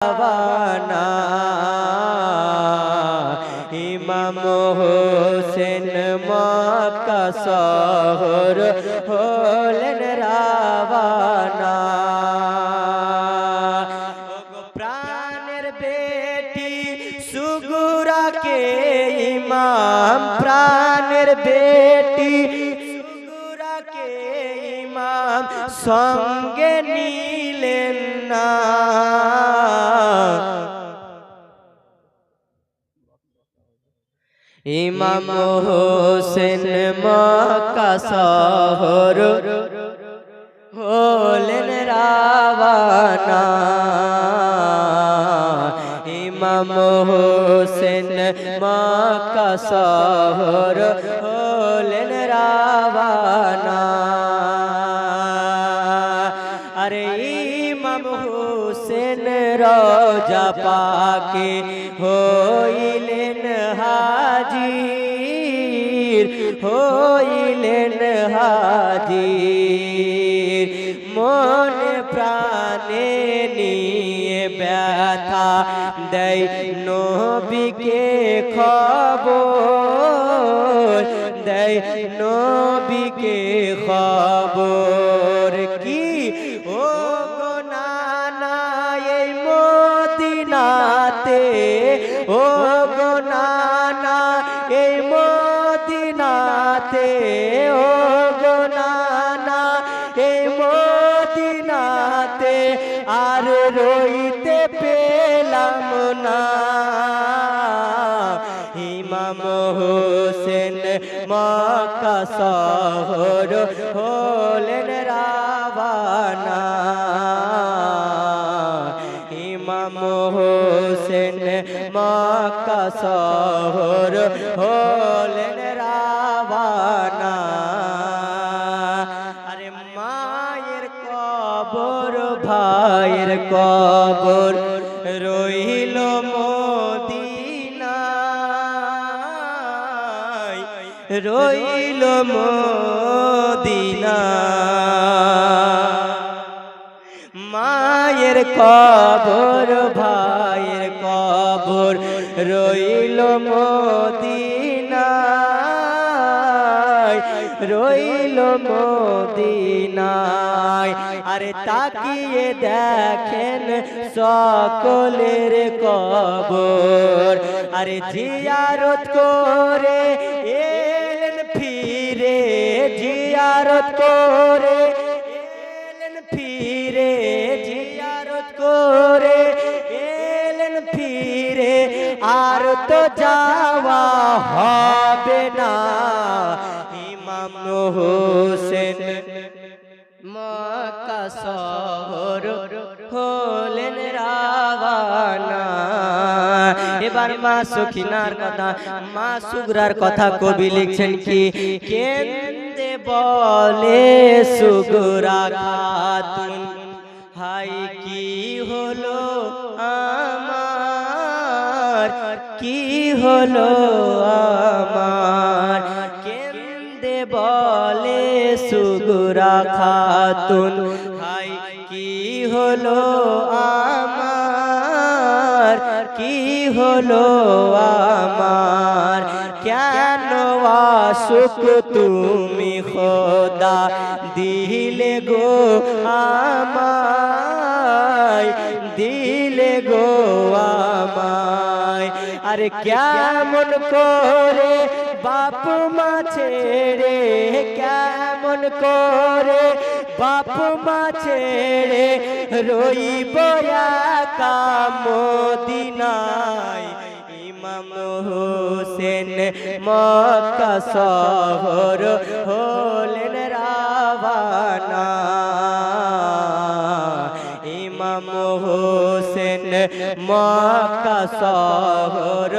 রাওয়ানা ইমাম হোসেন মক্কা শহর হলেন রাওয়ানা। প্রাণের বেটি সুগুরাকে ইমাম, প্রাণের বেটি সুগুরাকে ইমাম সঙ্গে নিলেন না। ইমাম হোসেন মক্কা শহর হলেন রাওয়ানা। ইমাম হোসেন মক্কা শহর হলেন রাওয়ানা। আরে ইমাম হোসেন রওজা পাকে হইলেন হাজির, হইলেন হাজির। মনে প্রাণে নিয়ে ব্যথা দেয় নবীকে খবর, দেয় নবীকে খবর। কি ও গো নানা এই মদিনাতে, ও গো নানা এই মদিনাতে, ও গো নানা এই মদিনাতে আর রইতে পেলাম না। ইমাম হোসেন মক্কা শহর হলেন রাওয়ানা। ইমাম হোসেন মক্কা শহর হলেন রাওয়ানা। আরে মায়ের কবর ভাইয়ের কবর রইল মদিনায়, রইল মদিনায়। মায়ের কবর ভাইয়ের কবর রইল মদিনায়, রইল মদিনায়। আরে তাকিয়ে দেখেন সকলের কবর, আরে জিয়ারত করে এলেন ফিরে, জিয়ারত করে এলেন ফিরে, জিয়ারত করে এলেন ফিরে। আর তো যাওয়া হবে না। ইমাম হোসেন মক্কা শহর হলেন রাওয়ানা। এবার মা সখিনার কথা, মা সুগরার কথা কবি লিখছেন কি, কেন্দে বলে সুগরা খাতুন হাই কি হলো আমার, কি হলো আমার। কেন্দে বলে সুগরা খাতুন হাই কি হলো আমার, কি হলো আমার। কেন আশুক তুমি খোদা দিলে গো আমায়, দিলে গো আমায়। আরে কেমন করে বাপ মা ছেড়ে, কেমন করে বাপ মা ছেড়ে রইব একা মদিনায়। ইমাম হোসেন মক্কা শহর হলেন রাওয়ানা। ইমাম হোসেন মক্কা শহর